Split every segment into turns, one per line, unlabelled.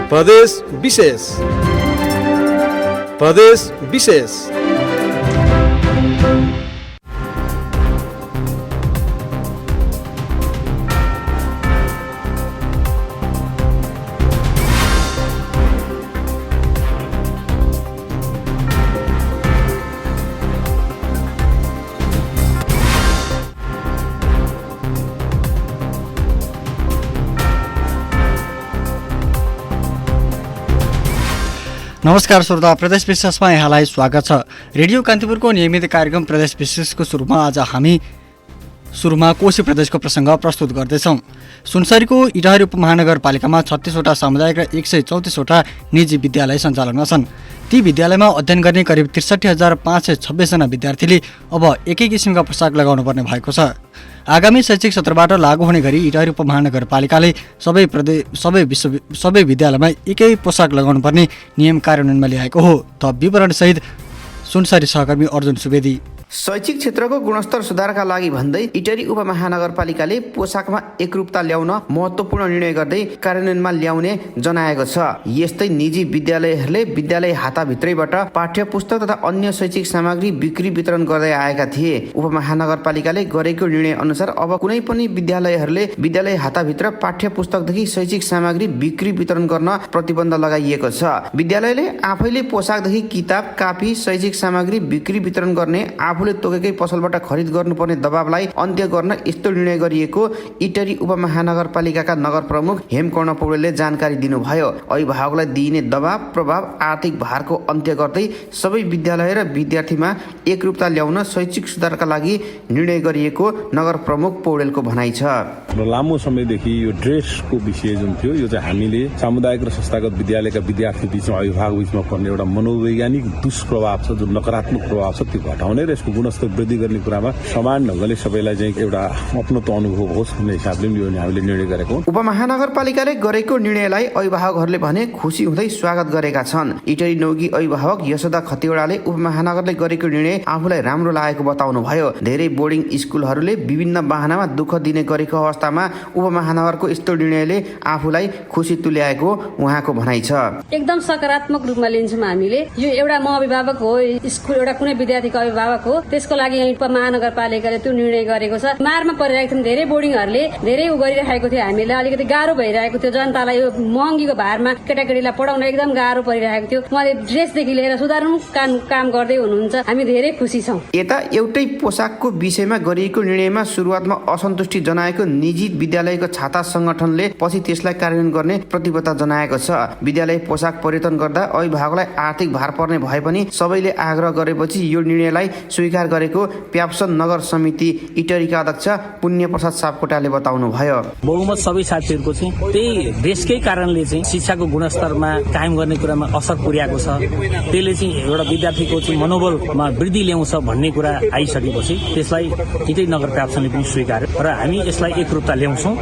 प्रदेश विशेष। प्रदेश विशेष।
नमस्कार श्रोता, प्रदेश विशेषमा यहाँलाई स्वागत छ। रेडियो कान्तिपुरको नियमित कार्यक्रम प्रदेश विशेषको सुरुमा आज हामी कोशी प्रदेशको प्रसङ्ग प्रस्तुत गर्दैछौँ। सुनसरीको इटहरी उपमहानगरपालिकामा 36वटा सामुदायिक र 134वटा निजी विद्यालय सञ्चालनमा छन्। ती विद्यालयमा अध्ययन गर्ने करिब 63,526 जना विद्यार्थीले अब एकै किसिमका पोसाक लगाउनु पर्ने भएको छ। आगामी शैक्षिक सत्रबाट लागू हुने गरी इटहरी उपमहानगरपालिकाले सबै विद्यालयमा एकै पोसाक लगाउनु पर्ने नियम कार्यान्वयनमा ल्याएको हो। त विवरणसहित सुनसरी सहकर्मी अर्जुन सुवेदी।
शैक्षिक क्षेत्रको गुणस्तर सुधारका लागि भन्दै इटहरी उपमहानगरपालिकाले पोसाकमा एकरूपता ल्याउन महत्त्वपूर्ण निर्णय गर्दै कार्यान्वयनमा ल्याउने जनाएको छ। यस्तै निजी विद्यालयहरूले विद्यालय हाताभित्रैबाट पाठ्य पुस्तक तथा अन्य शैक्षिक सामग्री बिक्री वितरण गर्दै आएका थिए। उपमहानगरपालिकाले गरेको निर्णय अनुसार अब कुनै पनि विद्यालयहरूले विद्यालय हाताभित्र पाठ्य पुस्तकदेखि शैक्षिक सामग्री बिक्री वितरण गर्न प्रतिबन्ध लगाइएको छ। विद्यालयले आफैले पोसाकदेखि किताब, कापी, शैक्षिक सामग्री बिक्री वितरण गर्ने आफूले तोकेकै पसलबाट खरिद गर्नुपर्ने दबावलाई अन्त्य गर्न यस्तो निर्णय गरिएको इटहरी उपमहानगरपालिकाका नगर प्रमुख हेमकर्ण पौडेलले जानकारी दिनुभयो। अभिभावकलाई दिइने दबाव, प्रभाव, आर्थिक भारको अन्त्य गर्दै सबै विद्यालय र विद्यार्थीमा एकरूपता ल्याउन शैक्षिक सुधारका लागि निर्णय गरिएको नगर प्रमुख पौडेलको भनाइ छ।
लामो समयदेखि यो ड्रेसको विषय जुन थियो, यो चाहिँ हामीले सामुदायिक र संस्थागत विद्यालयका विद्यार्थी बीचमा, अभिभावक बीचमा पर्ने एउटा मनोवैज्ञानिक दुष्प्रभाव छ, जुन नकारात्मक प्रभाव छ, त्यो घटाउने र यसको गुणस्तर वृद्धि गर्ने कुरामा समान ढङ्गले सबैलाई चाहिँ एउटा अपनत्व अनुभव होस् भन्ने हिसाबले यो हामीले निर्णय गरेको।
उपमहानगरपालिकाले गरेको निर्णयलाई अभिभावकहरूले भने खुसी हुँदै स्वागत गरेका छन्। इटहरी नौकी अभिभावक यशोदा खतिवडाले उपमहानगरले गरेको निर्णय आफूलाई राम्रो लागेको बताउनु भयो। धेरै बोर्डिङ स्कुलहरूले विभिन्न बहानामा दुःख दिने गरेको अवस्थामा उपमहानगरको यस्तो निर्णयले आफूलाई खुसी तुल्याएको उहाँको भनाइ छ।
एकदम सकारात्मक रूपमा लिन्छौँ हामीले। यो एउटा म अभिभावक हो, स्कुल एउटा कुनै विद्यार्थीको अभिभावक हो, त्यसको लागि उपमहानगरपालिकाले त्यो निर्णय गरेको छ। मारमा परिरहेको थियौँ, धेरै बोर्डिङहरूले धेरै गरिरहेको थियो, हामीलाई अलिकति गाह्रो भइरहेको थियो। जनतालाई यो महँगीको भारमा केटाकेटीलाई पढाउन एकदम गाह्रो परिरहेको थियो। उहाँले ड्रेसदेखि लिएर सुधार्नु काम गर्दै हुनुहुन्छ। हामी धेरै खुसी छौँ।
यता एउटै पोसाकको विषयमा गरिएको निर्णयमा सुरुवातमा असन्तुष्टि जनाएको निजी विद्यालयको छाता संगठनले पछि त्यसलाई कार्यान्वयन गर्ने प्रतिबद्धता जनाएको छ। विद्यालय पोसाक परिवर्तन गर्दा अभिभावकलाई आर्थिक भार पर्ने भए पनि सबैले आग्रह गरेपछि यो निर्णयलाई स्वीकार गरेको प्याप्सन नगर समिति इटहरीका अध्यक्ष पुण्य प्रसाद सापकोटाले बताउनु भयो।
बहुमत सबै साथीहरूको चाहिँ त्यही देशकै कारणले चाहिँ शिक्षाको गुणस्तरमा कायम गर्ने कुरामा असर पुर्याएको छ। त्यसले चाहिँ एउटा विद्यार्थीको चाहिँ मनोबलमा वृद्धि ल्याउँछ भन्ने कुरा आइसकेपछि त्यसलाई इटहरी नगर प्याप्सनले पनि स्वीकार्यो र हामी यसलाई एकरूपता ल्याउँछौँ,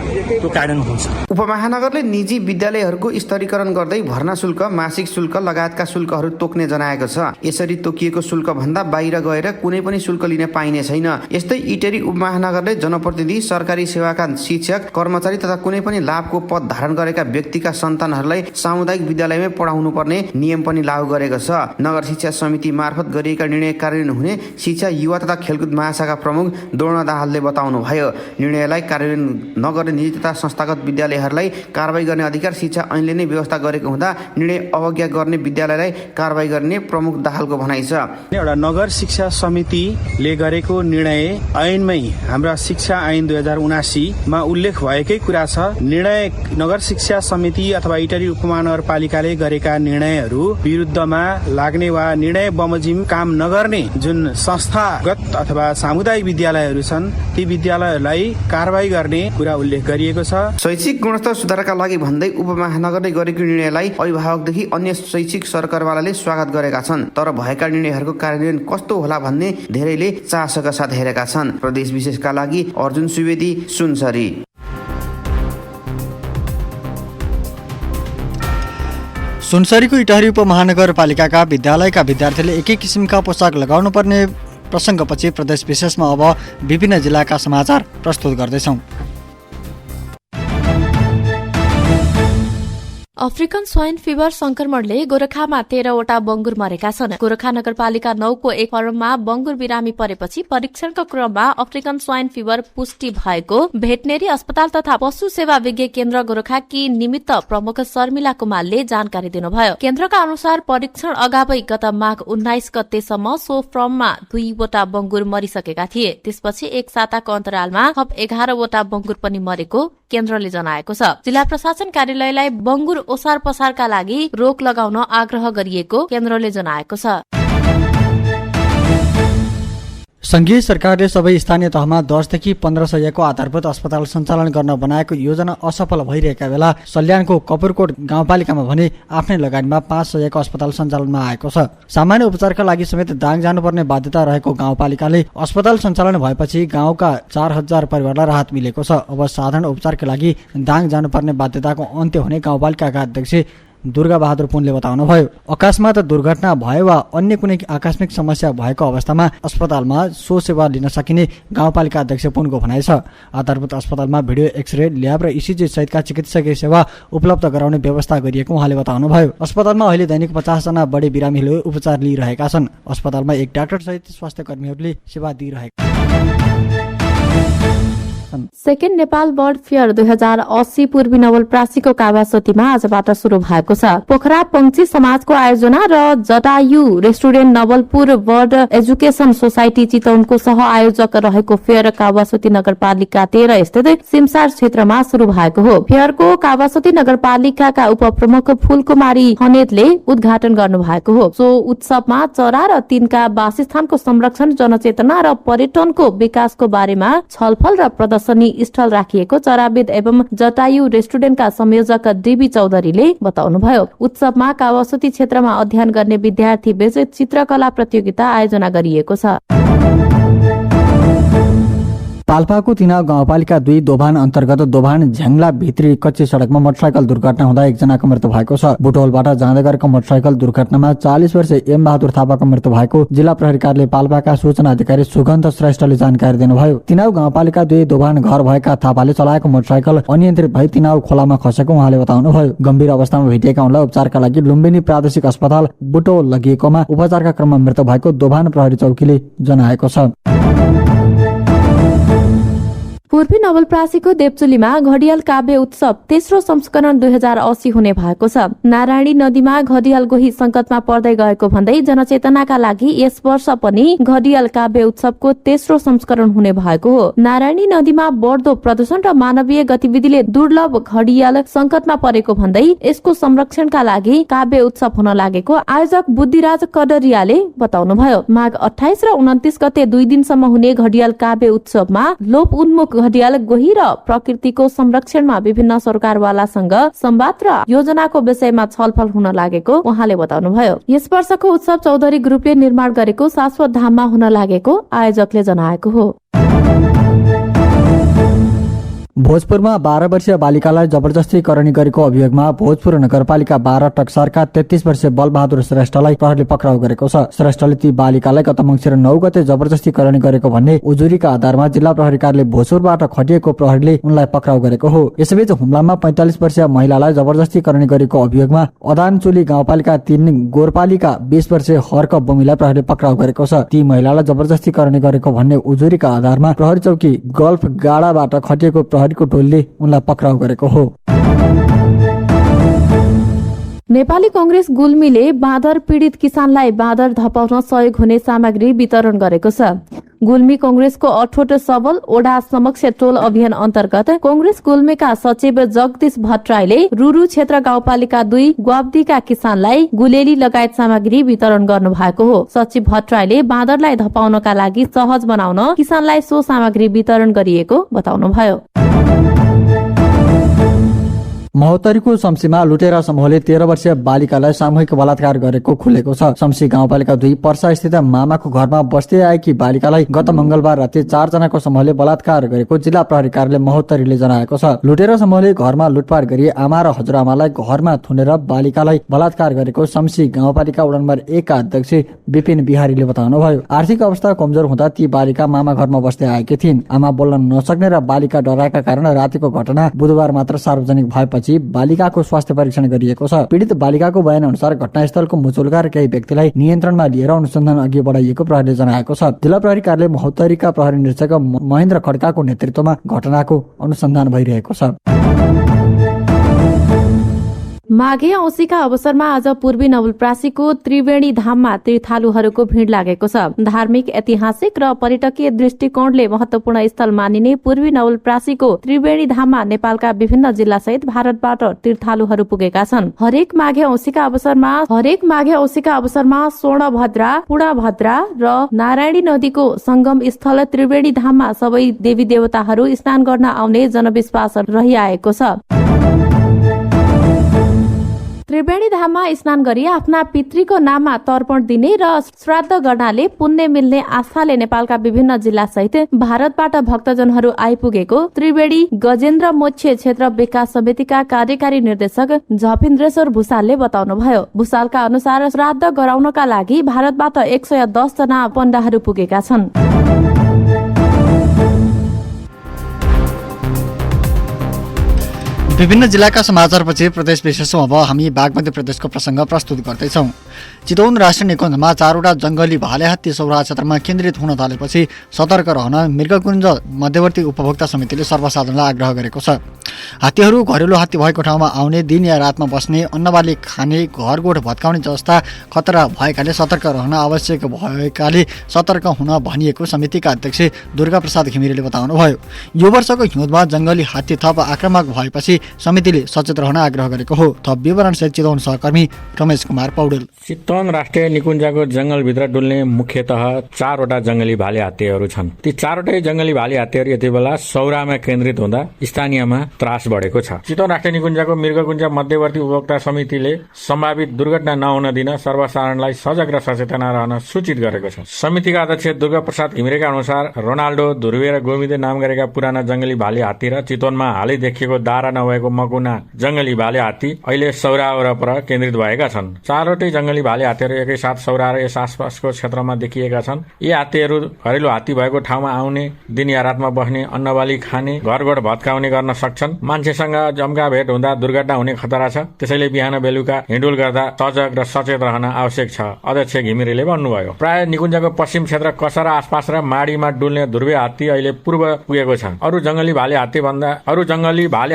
त्यो कार्यान्वयन हुन्छ।
उपमहानगरले निजी विद्यालयहरूको स्तरीकरण गर्दै भर्ना शुल्क, मासिक शुल्क लगायतका शुल्कहरू तोक्ने जनाएको छ। यसरी तोकिएको शुल्क भन्दा बाहिर गएर कुनै पनि शुल्क लिन पाइने छैन। यस्तै इटहरी उपमहानगरले जनप्रतिनिधि, सरकारी सेवाका शिक्षक, कर्मचारी तथा कुनै पनि लाभको पद धारण गरेका व्यक्तिका सन्तानहरूलाई सामुदायिक विद्यालयमै पढाउनु पर्ने नियम पनि लागू गरेको छ। नगर शिक्षा समिति मार्फत गरिएका निर्णय कार्यान्वयन हुने शिक्षा, युवा तथा खेलकुद महाशाखा प्रमुख द्रोण दाहालले बताउनु भयो। निर्णयलाई कार्यान्वयन नगर्ने निजी तथा संस्थागत विद्यालयहरूलाई कारबाही गर्ने अधिकार शिक्षा ऐनले नै व्यवस्था गरेको हुँदा निर्णय अवज्ञा गर्ने विद्यालयलाई कारबाही गर्ने प्रमुख दाहालको भनाइ छ।
एउटा नगर शिक्षा समितिले गरेको निर्णय ऐनमै हाम्रा शिक्षा ऐन 2079 मा उल्लेख भएकै कुरा छ। निर्णय नगर शिक्षा समिति अथवा इटहरी उपमहानगरपालिकाले गरेका निर्णयहरू विरुद्धमा लाग्ने वा निर्णय बमोजिम काम नगर्ने जुन संस्थागत अथवा सामुदायिक विद्यालयहरू छन्, ती विद्यालयहरूलाई कारबाही गर्ने कुरा उल्लेख गरिएको छ।
शैक्षिक गुणस्तर सुधारका लागि भन्दै उपमहानगरले गरेको निर्णयलाई अभिभावकदेखि अन्य शैक्षिक सरकारवालाले स्वागत गरेका छन्। तर भएका निर्णयहरूको कार्यान्वयन कस्तो होला भन्ने धेरैले चासोका साथ हेरेका छन्। प्रदेश विशेषका लागि अर्जुन सुवेदी, सुनसरी।
सुनसरीको इटहरी उपमहानगरपालिकाका विद्यालयका विद्यार्थीले एकै किसिमका पोसाक लगाउनु पर्ने प्रसङ्गपछि प्रदेश विशेषमा अब विभिन्न जिल्लाका समाचार प्रस्तुत गर्दैछौँ।
अफ्रिकन स्वाइन फिभर संक्रमणले गोरखामा 13वटा बंगुर मरेका छन्। गोरखा नगरपालिका 9 को एक फर्ममा बंगुर बिरामी परेपछि परीक्षणको क्रममा अफ्रिकन स्वाइन फिभर पुष्टि भएको भेटनेरी अस्पताल तथा पशु सेवा विज्ञ केन्द्र गोरखाकी निमित्त प्रमुख शर्मिला कुमारले जानकारी दिनुभयो। केन्द्रका अनुसार परीक्षण अगावै गत माघ 19 गतेसम्म सो फर्ममा 2वटा बंगुर मरिसकेका थिए। त्यसपछि एक साताको अन्तरालमा थप 11वटा बंगुर पनि मरेको केन्द्रले जनाएको छ। जिल्ला प्रशासन कार्यालयलाई बंगुर ओसार पसारका लागि रोक लगाउन आग्रह गरिएको केन्द्रले जनाएको छ।
संघीय सरकारले सबै स्थानीय तहमा 10 देखि 15 सयको आधारभूत अस्पताल सञ्चालन गर्न बनाएको योजना असफल भइरहेका बेला सल्यानको कपुरकोट गाउँपालिकामा भने आफ्नै लगानीमा 5 सयको अस्पताल सञ्चालनमा आएको छ। सामान्य उपचारका लागि समेत दाङ जानुपर्ने बाध्यता रहेको गाउँपालिकाले अस्पताल सञ्चालन भएपछि गाउँका 4000 परिवारलाई राहत मिलेको छ। अब साधारण उपचारका लागि दाङ जानुपर्ने बाध्यताको अन्त्य हुने गाउँपालिकाका अध्यक्ष दुर्गा बहादुर पुनले बताउनुभयो। अकस्मात दुर्घटना भयो वा अन्य कुनै आकस्मिक समस्या भएको अवस्थामा अस्पतालमा सो सेवा लिन सकिने गाउँपालिका अध्यक्ष पुनको भनाइ छ। आधारभूत अस्पतालमा भिडियो एक्सरे, ल्याब र इसिजी सहितका चिकित्सकीय सेवा उपलब्ध गराउने व्यवस्था गरिएको उहाँले बताउनुभयो। अस्पतालमा अहिले दैनिक 50 जना बढी बिरामीहरूले उपचार लिइरहेका छन्। अस्पतालमा एक डाक्टर सहित स्वास्थ्य कर्मीहरूले सेवा दिइरहेका
सेकेन्ड नेपाल बर्ड फेयर 2080 पूर्वी नवलप्रासीको कावासोतीमा आजबाट शुरू भएको छ। पोखरा पंक्षी समाजको आयोजना र Jatayu restaurant Nawalpur bird education society चितवनको सह आयोजक रहेको फेयर कावासोती नगरपालिका 13 स्थित सिमसार क्षेत्रमा शुरू भएको हो। फेयरको कावासोती नगरपालिकाका उपप्रमुख फूलकुमारी खनेतले उद्घाटन गर्नु भएको हो। सो उत्सवमा चरा र तिनका वासस्थानको संरक्षण, जनचेतना र पर्यटनको विकासको बारेमा छलफल र प्रदर्शनी स्थल राखिएको चराविद एवं जटायु रेस्टुरेन्टका संयोजक डीबी चौधरीले बताउनुभयो। उत्सवमा कावासोती क्षेत्रमा अध्ययन गर्ने विद्यार्थी बीच चित्रकला प्रतियोगिता आयोजना गरिएको छ।
पाल्पाको तिनाव गाउँपालिका 2 दोभान अन्तर्गत दोभान झ्याङ्ला भित्री कच्ची सडकमा मोटरसाइकल दुर्घटना हुँदा एकजनाको मृत्यु भएको छ। बुटौलबाट जाँदै गरेको मोटरसाइकल दुर्घटनामा 40 वर्षीय एम बहादुर थापाको मृत्यु भएको जिल्ला प्रहरी कार्यालय पाल्पाका सूचना अधिकारी सुगन्ध श्रेष्ठले जानकारी दिनुभयो। तिनाव गाउँपालिका 2 दोभान घर भएका थापाले चलाएको मोटरसाइकल अनियन्त्रित भई तिनाव खोलामा खसेको उहाँले बताउनुभयो। गम्भीर अवस्थामा भेटिएका उनलाई उपचारका लागि लुम्बिनी प्रादेशिक अस्पताल बुटौल लगिएकोमा उपचारका क्रममा मृत्यु भएको दोभान प्रहरी चौकीले जनाएको छ।
पूर्वी नवलप्रासीको देवचुलीमा घडियाल काव्य उत्सव तेस्रो संस्करण 2080 हुने भएको छ। नारायणी नदीमा घडियाल गोही संकटमा पर्दै गएको भन्दै जनचेतनाका लागि यस वर्ष पनि घडियाल काव्य उत्सवको तेस्रो संस्करण हुने भएको हो। नारायणी नदीमा बढ्दो प्रदूषण र मानवीय गतिविधिले दुर्लभ घडियाल संकटमा परेको भन्दै यसको संरक्षणका लागि काव्य उत्सव हुन लागेको आयोजक बुद्धिराज कडरियाले बताउनुभयो। माघ 28 र 29 गते 2 दिनसम्म हुने घडियाल काव्य उत्सवमा लोप उन्मुख घडियाल गोही र प्रकृतिको संरक्षणमा विभिन्न सरकारवालासँग संवाद र योजनाको विषयमा छलफल हुन लागेको उहाँले बताउनुभयो। यस वर्षको उत्सव चौधरी ग्रुपले निर्माण गरेको शाश्वत धाममा हुन लागेको आयोजकले जनाएको हो।
भोजपुरमा 12 वर्षीय बालिकालाई जबरजस्ती करणी गरेको अभियोगमा भोजपुर नगरपालिका 12 टक्सरका 33 वर्षीय बलबहादुर श्रेष्ठलाई प्रहरीले पक्राउ गरेको छ। श्रेष्ठले ती बालिकालाई गत मङ्सिर 9 गते जबरजस्ती करणी गरेको भन्ने उजुरीका आधारमा जिल्ला प्रहरी कार्यालय भोजपुरबाट खटिएको प्रहरीले उनलाई पक्राउ गरेको हो। यसैबीच हुम्लामा 45 वर्षीय महिलालाई जबरजस्ती करणी गरेको अभियोगमा अदानचोली गाउँपालिका 3 गोरपालिका 20 वर्षीय हर्क बमिलाई प्रहरीले पक्राउ गरेको छ। ती महिलालाई जबरजस्ती करणी गरेको भन्ने उजुरीका आधारमा प्रहरी चौकी गल्फ गाडाबाट खटिएको प्रहरीको टोलीले उनलाई पक्राउ गरेको हो।
नेपाली कांग्रेस गुल्मीले बाँदर पीडित किसानलाई बाँदर धपाउन सहयोग हुने सामग्री वितरण गरेको छ। गुल्मी कांग्रेसको अठोट सबल ओडा समक्ष टोल अभियान अन्तर्गत कांग्रेस गुल्मीका सचिव जगदीश भट्टराईले रुरु क्षेत्र गाउँपालिका 2 ग्वाब्दीका किसानलाई गुलेली लगायत सामग्री वितरण गर्नु भएको हो। सचिव भट्टराईले बाँदरलाई धपाउनका लागि सहज बनाउन किसानलाई सो सामग्री वितरण गरिएको बताउनुभयो।
महोत्तरीको शम्सीमा लुटेरा समूहले 13 वर्षीय बालिकालाई सामूहिक बलात्कार गरेको खुलेको छ। शम्सी गाउँपालिका 2 पर्सा स्थित मामाको घरमा बस्दै आएकी बालिकालाई गत मंगलबार राति 4 जनाको समूहले बलात्कार गरेको जिल्ला प्रहरी कार्यालय महोत्तरीले जनाएको छ। लुटेरा समूहले घरमा लुटपाट गरी आमा र हजुरआमालाई घरमा थुनेर बालिकालाई बलात्कार गरेको शम्सी गाउँपालिका वडा नम्बर 1 का अध्यक्ष विपिन बिहारीले बताउनुभयो। आर्थिक अवस्था कमजोर हुँदा ती बालिका मामा घरमा बस्दै आएकी थिइन्। आमा बोल्न नसक्ने र बालिका डराएका कारण रातिको घटना बुधबार मात्र सार्वजनिक भएपछि गरेपछि बालिकाको स्वास्थ्य परीक्षण गरिएको छ। पीडित बालिकाको बयान अनुसार घटनास्थलको मुचुल्का र केही व्यक्तिलाई नियन्त्रणमा लिएर अनुसन्धान अघि बढाइएको प्रहरीले जनाएको छ। जिल्ला प्रहरी कार्यालय महोत्तरीका प्रहरी निरीक्षक महेन्द्र खड्काको नेतृत्वमा घटनाको अनुसन्धान भइरहेको छ।
माघे औँसीका अवसरमा आज पूर्वी नवलपरासीको त्रिवेणी धाममा तीर्थालुहरूको भीड़ लागेको छ। धार्मिक, ऐतिहासिक र पर्यटकीय दृष्टिकोणले महत्वपूर्ण स्थल मानिने पूर्वी नवलपरासीको त्रिवेणी धाममा नेपालका विभिन्न जिल्ला सहित भारतबाट तीर्थालुहरू पुगेका छन्। हरेक माघे औँसीका अवसरमा स्वर्णभद्रा, पूर्णभद्रा र नारायणी नदीको संगम स्थल त्रिवेणी धाममा सबै देवी देवताहरू स्नान गर्न आउने जनविश्वास रहिआएको छ। त्रिवेणी धाममा स्नान गरी आफ्ना पितृको नाममा तर्पण दिने र श्राद्ध गर्नाले पुण्य मिल्ने आस्थाले नेपालका विभिन्न जिल्ला सहित भारतबाट भक्तजनहरू आइपुगेको त्रिवेणी गजेन्द्र मोक्ष क्षेत्र विकास समितिका कार्यकारी निर्देशक झपिन्द्रेश्वर भूषालले बताउनुभयो। भूषालका अनुसार श्राद्ध गराउनका लागि भारतबाट 110 जना पण्डाहरू पुगेका छन्।
विभिन्न जिल्लाका समाचारपछि प्रदेश विशेषमा अब हामी बागमती प्रदेशको प्रसङ्ग प्रस्तुत गर्दैछौँ। चितवन राष्ट्रिय निकुञ्जमा 4वटा जङ्गली भाले हात्ती सौरा क्षेत्रमा केन्द्रित हुन थालेपछि सतर्क रहन मृगकुञ्ज मध्यवर्ती उपभोक्ता समितिले सर्वसाधारणलाई आग्रह गरेको छ। हात्तीहरू घरेलु हात्ती भएको ठाउँमा आउने, दिन या रातमा बस्ने, अन्नबाली खाने, घरगोठ भत्काउने जस्ता खतरा भएकाले सतर्क रहन आवश्यक भएकाले सतर्क हुन भनिएको समितिका अध्यक्ष दुर्गा प्रसाद घिमिरेले बताउनुभयो। यो वर्षको हिउँदमा जङ्गली हात्ती थप आक्रामक भएपछि समितिले सचेत रहन आग्रह गरेको हो। थप विवरण सहित चितवन सहकर्मी रमेश कुमार पौडेल।
चितवन राष्ट्रिय निकुञ्जको जंगलभित्र डुल्ने मुख्यतः 4वटा जंगली भाले हात्तीहरू छन्। ती 4वटै जंगली भाले हात्तीहरू यति बेला सौरामा केन्द्रित हुँदा स्थानीयमा त्रास बढेको छ। चितवन राष्ट्रिय निकुञ्जको मृगकुञ्ज मध्यवर्ती उपभोक्ता समितिले सम्भावित दुर्घटना नहुन दिन सर्वसाधारणलाई सजग र सचेतना रहन सूचित गरेको छ। समितिका अध्यक्ष दुर्गा प्रसाद घिमिरेका अनुसार रोनाल्डो, ध्रुवे र गोविन्दे नाम गरेका पुराना जंगली भाले हात्ती र चितवनमा हालै देखिएको दारा नभएको मकुना जंगली भाले हात्ती अहिले सौरा वरपर केन्द्रित भएका छन्। 4वटै जंगली भाले हात्तीहरू एकैसाथ सौरा र यस आसपासको क्षेत्रमा देखिएका छन्। यी हात्तीहरू घरेलु हात्ती भएको ठाउँमा आउने, दिन या रातमा बस्ने, अन्नबाली खाने, घरगोठ भत्काउने गर्न सक्छन्। मान्छेसँग जम्का भेट हुँदा दुर्घटना हुने खतरा छ। त्यसैले बिहान बेलुका हिँडुल गर्दा सजग र सचेत रहन आवश्यक छ, अध्यक्ष घिमिरेले भन्नुभयो। प्राय निकुञ्जको पश्चिम क्षेत्र कसरा आसपास र माडीमा डुल्ने ध्रुवे हात्ती अहिले पूर्व पुगेको छ। अरू जंगली भाले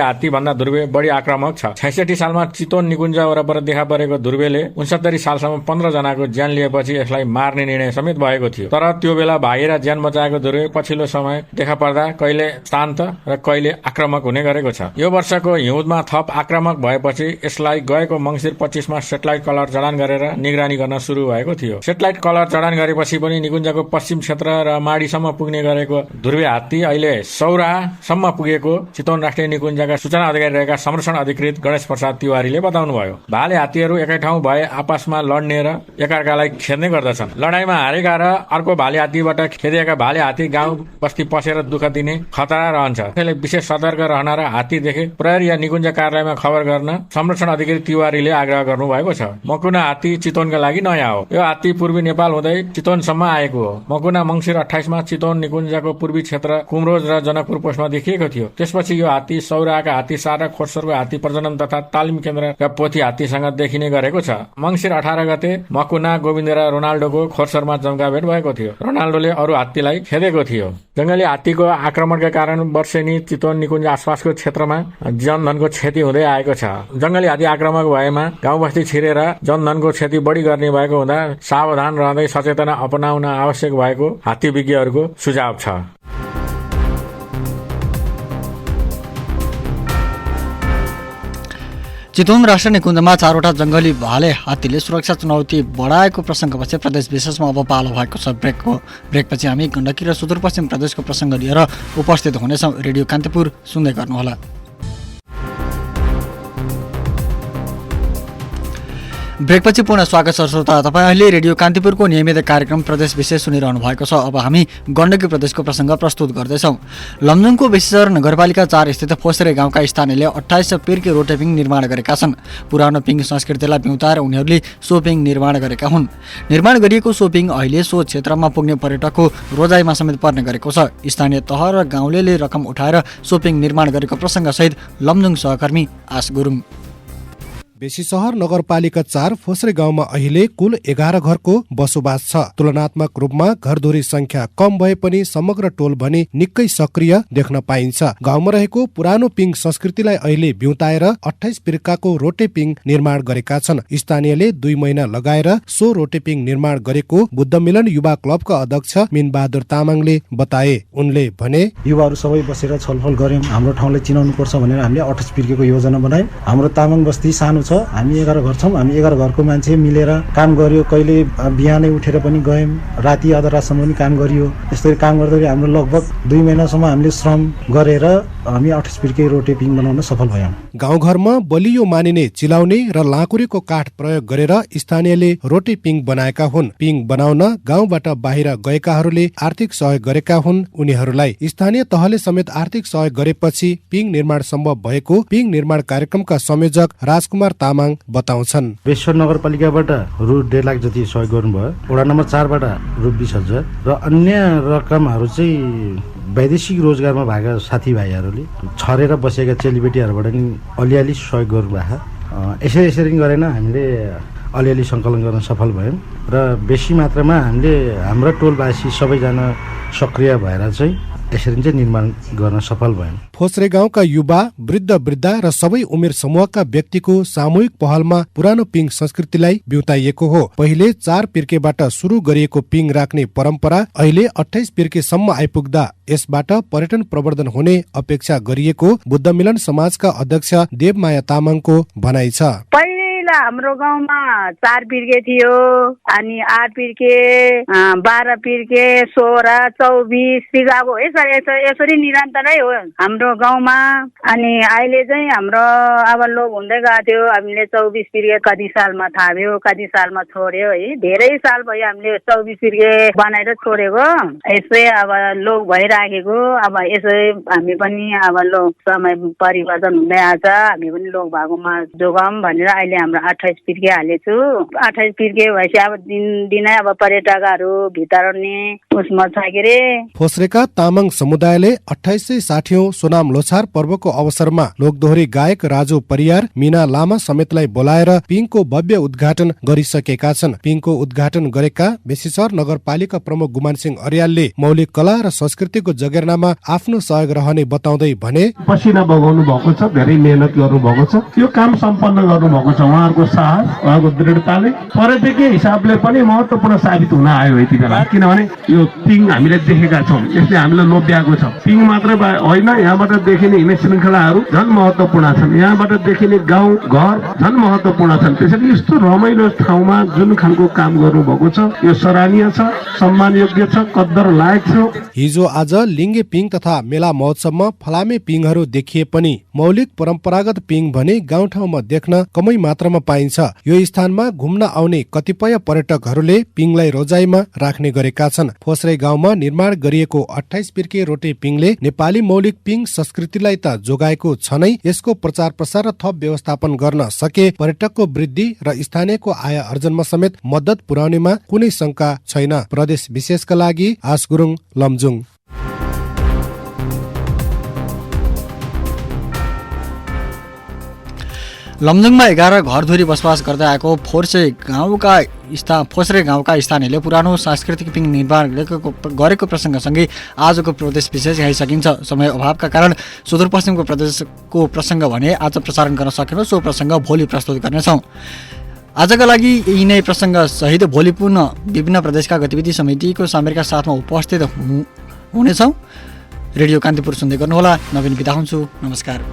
हात्ती भन्दा ध्रुवे बढी आक्रामक छ। 66 सालमा चितवन निकुञ्ज वरपर देखा परेको ध्रुवेले 69 सालसम्म 15 जनाको ज्यान लिएपछि यसलाई मार्ने निर्णय समेत भएको थियो। तर त्यो बेला भागेर ज्यान बचाएको ध्रुवे पछिल्लो समय देखा पर्दा कहिले शान्त र कहिले आक्रामक हुने गरेको छ। यो वर्षको हिउँदमा थप आक्रामक भएपछि यसलाई गएको मंसिर 25 मा सेटेलाइट कलर जडान गरेर निगरानी गर्न सुरु भएको थियो। सेटेलाइट कलर जडान गरेपछि पनि निकुञ्जको पश्चिम क्षेत्र र माडीसम्म पुग्ने गरेको ध्रुवे हात्ती अहिले सौरासम्म पुगेको चितवन राष्ट्रिय निकुञ्जका सूचना अधिकारी रहेका संरक्षण अधिकृत गणेश प्रसाद तिवारीले बताउनुभयो। भाले हात्तीहरू एकै ठाउँ भए आपसमा लड्ने र एकअर्कालाई खेद्ने गर्दछन्। लडाईँमा हारेका र अर्को भाले हात्तीबाट खेदिएका भाले हात्ती गाउँ बस्ती पसेर दुःख दिने खतरा रहन्छ। त्यसैले विशेष सतर्क रहन र हात्ती देखे प्रहरी या निकुञ्ज कार्यालयमा खबर गर्न संरक्षण अधिकारी तिवारीले आग्रह गर्नु भएको छ। मकुना हात्ती चितवनका लागि नयाँ हो। यो हात्ती पूर्वी नेपाल हुँदै चितवनसम्म आएको हो। मकुना मंसिर 28 मा चितवन निकुञ्जको पूर्वी क्षेत्र कुमरोज र जनकपुर पोस्टमा देखिएको थियो। त्यसपछि यो हात्ती सौराका हात्ती सार र खोरसरको हात्ती प्रजनन तथा तालिम केन्द्रका पोथी हात्तीसँग देखिने गरेको छ। मंसिर 18 गते मकुना, गोविन्द र रोनाल्डोको खोरसरमा जम्काभेट भएको थियो। रोनाल्डोले अरू हात्तीलाई खेदेको थियो। जंगली हात्तीको आक्रमणका कारण वर्षेनी चितवन निकुञ्ज आसपासको क्षेत्रमा जनधनको क्षति हुँदै आएको छ। जंगली हात्ती आक्रमक भएमा गाउँ बस्ती छिरेर जनधनको क्षति बढी गर्ने भएको हुँदा सावधान रहँदै सचेतना अपनाउन आवश्यक भएको हात्ती विज्ञहरूको सुझाव छ।
चितवन राष्ट्रिय निकुञ्जमा 4वटा जङ्गली भाले हात्तीले सुरक्षा चुनौती बढाएको प्रसङ्गपछि प्रदेश विशेषमा अब पालो भएको छ। ब्रेकपछि हामी गण्डकी र सुदूरपश्चिम प्रदेशको प्रसङ्ग लिएर उपस्थित हुनेछौँ। रेडियो कान्तिपुर सुन्दै गर्नुहोला। ब्रेकपछि पुनः स्वागत छ श्रोता। तपाईँ अहिले रेडियो कान्तिपुरको नियमित कार्यक्रम प्रदेश विशेष सुनिरहनु भएको छ। अब हामी गण्डकी प्रदेशको प्रसङ्ग प्रस्तुत गर्दैछौँ। लमजुङको बेसीसर नगरपालिका 4 स्थित फोस्रे गाउँका स्थानीयले 28 पिर्के रोटेपिङ निर्माण गरेका छन्। पुरानो पिङ संस्कृतिलाई बिउताएर उनीहरूले सो पिङ निर्माण गरेका हुन्। निर्माण गरिएको सो पिङ अहिले सो क्षेत्रमा पुग्ने पर्यटकको रोजाइमा समेत पर्ने गरेको छ। स्थानीय तह र गाउँलेले रकम उठाएर सो पिङ निर्माण गरेको प्रसङ्गसहित लमजुङ सहकर्मी आश गुरुङ।
बेसी सहर नगरपालिका 4 फोस्रे गाउँमा अहिले कुल 11 घरको बसोबास छ। तुलनात्मक रूपमा घरधुरी संख्या कम भए पनि समग्र टोल भने निकै सक्रिय देख्न पाइन्छ। गाउँमा रहेको पुरानो पिङ संस्कृतिलाई अहिले बिउताएर 28 पिर्काको रोटे पिङ निर्माण गरेका छन्। स्थानीयले 2 महिना लगाएर सो रोटे पिङ निर्माण गरेको बुद्ध मिलन युवा क्लबका अध्यक्ष मिनबहादुर तामाङले बताए। उनले भने,
युवाहरू सबै बसेर छलफल गर्यौं, हाम्रो ठाउँलाई चिनाउनु पर्छ भनेर हामीले 28 पिर्केको योजना बनायौं। हाम्रो तामाङ बस्ती सानो छ, हामी 11 घर छौँ। हामी 11 घरको मान्छे मिलेर काम गर्यो। कहिले बिहानै उठेर पनि गयौँ, राति आधा रातसम्म पनि काम गरियो। यसरी काम गर्दाखेरि हाम्रो लगभग 2 महिनासम्म हामीले श्रम गरेर हामी 28 पिर्के रोटे पिङ बनाउन सफल भयौँ।
गाउँघरमा बलियो मानिने चिलाउने र लाँकुरेको काठ प्रयोग गरेर स्थानीयले रोटे पिङ बनाएका हुन्। पिङ बनाउन गाउँबाट बाहिर गएकाहरूले आर्थिक सहयोग गरेका हुन्। उनीहरूलाई स्थानीय तहले समेत आर्थिक सहयोग गरेपछि पिङ निर्माण सम्भव भएको पिङ निर्माण कार्यक्रमका संयोजक राजकुमार तामाङ बताउँछन्।
बेसीसर नगरपालिकाबाट रु 1.5 लाख जति सहयोग गर्नुभयो। वडा नम्बर 4 बाट रु 20,000 र अन्य रकमहरू चाहिँ वैदेशिक रोजगारमा भएका साथीभाइहरूले छरेर बसेका चेलीबेटीहरूबाट नि अलिअलि सहयोग गर्नुभएको। यसरी गरेन हामीले अलिअलि सङ्कलन गर्न सफल भयौँ र बेसी मात्रामा हामीले हाम्रा टोलवासी सबैजना सक्रिय भएर चाहिँ यसरी चाहिँ निर्माण गर्न सफल भयौँ।
फोस्रे गाउँका युवा, वृद्ध वृद्धा र सबै उमेर समूहका व्यक्तिको सामूहिक पहलमा पुरानो पिङ संस्कृतिलाई बिउताइएको हो। पहिले 4 पिर्केबाट सुरु गरिएको पिङ राख्ने परम्परा अहिले 28 पिर्केसम्म आइपुग्दा यसबाट पर्यटन प्रवर्धन हुने अपेक्षा गरिएको बुद्ध मिलन समाजका अध्यक्ष देवमाया तामाङको भनाइ छ।
हाम्रो गाउँमा 4 पिर्के थियो, अनि 8 पिर्के, 12 पिर्के, 16, 24 पिर्काको यसरी निरन्तरै हो हाम्रो गाउँमा। अनि अहिले चाहिँ हाम्रो अब लोभ हुँदै गएको थियो। हामीले 24 पिर्के कति सालमा थाप्यो, कति सालमा छोड्यो है। धेरै साल भयो हामीले 24 पिर्के बनाएर छोडेको। यसै अब लोभ भइराखेको। अब यसै हामी पनि अब लोभ समय परिवर्तन हुँदै आछ, हामी पनि लोभ भएकोमा जोगाउँ भनेर अहिले हाम्रो 28 पिर्के हालेछु। 28 पिर्के भएपछि अब दिनै अब पर्यटकहरू भित्रने उसमा छ के रे।
फोस्रेका तामाङ समुदायले 2860औं सोनाम लोछार पर्वको अवसरमा लोकदोहोरी गायक राजु परियार, मीना लामा समेतलाई बोलाएर पिङको भव्य उद्घाटन गरिसकेका छन्। पिङको उद्घाटन गरेका बेसीसर नगरपालिका प्रमुख गुमान सिंह अर्यालले मौलिक कला र संस्कृतिको जगेर्नामा आफ्नो सहयोग रहने बताउँदै भने,
पसिना बगाउनु भएको छ, धेरै मेहनत गर्नु भएको छ, यो काम सम्पन्न गर्नु भएको छ। उहाँहरूको साहस, उहाँको दृढताले पर्यटकीय हिसाबले पनि महत्त्वपूर्ण साबित हुन आयो यति बेला। किनभने यो पिङ हामीले देखेका छौँ, यसले हामीलाई लोभ्याएको छ। पिङ मात्र होइन, यहाँबाट देखिने हिँड्ने श्रृङ्खलाहरू झन् महत्त्वपूर्ण छन्। यहाँबाट देखिने गाउँ घर झन् महत्त्वपूर्ण छन्। त्यसैले यस्तो रमाइलो ठाउँमा जुन खालको काम गर्नुभएको छ यो सराहनीय छ, सम्मान योग्य छ, कद्दर लायक छ।
हिजो आज लिङ्गे पिङ तथा मेला महोत्सवमा फलामे पिङहरू देखिए पनि मौलिक परम्परागत पिङ भने गाउँठाउँमा देख्न कमै मात्रामा पाइन्छ। यो स्थानमा घुम्न आउने कतिपय पर्यटकहरूले पिङलाई रोजाइमा राख्ने गरेका छन्। फोस्रे गाउँमा निर्माण गरिएको 28 पिर्के रोटे पिङले नेपाली मौलिक पिङ संस्कृतिलाई त जोगाएको छ नै, यसको प्रचार प्रसार र थप व्यवस्थापन गर्न सके पर्यटकको वृद्धि र स्थानीयको आय आर्जनमा समेत मद्दत पुर्याउनेमा कुनै शंका छैन। प्रदेश विशेषका लागि आश गुरुङ, लमजुङ।
लमजुङमा 11 घरधुरी बसोबास गर्दै आएको फोस्रे गाउँका स्थानीयले पुरानो सांस्कृतिक पिङ निर्माण गरेको प्रसङ्गसँगै आजको प्रदेश विशेष यही सकिन्छ। समय अभावका कारण सुदूरपश्चिमको प्रदेशको प्रसङ्ग भने आज प्रसारण गर्न सकेन। सो प्रसङ्ग भोलि प्रस्तुत गर्नेछौँ। आजका लागि यही नै प्रसङ्ग सहित भोलि पुनः विभिन्न प्रदेशका गतिविधि समितिको सामग्रीका साथमा उपस्थित हुनेछौँ। रेडियो कान्तिपुर सुन्दै गर्नुहोला। नवीन बिदा हुन्छु। नमस्कार।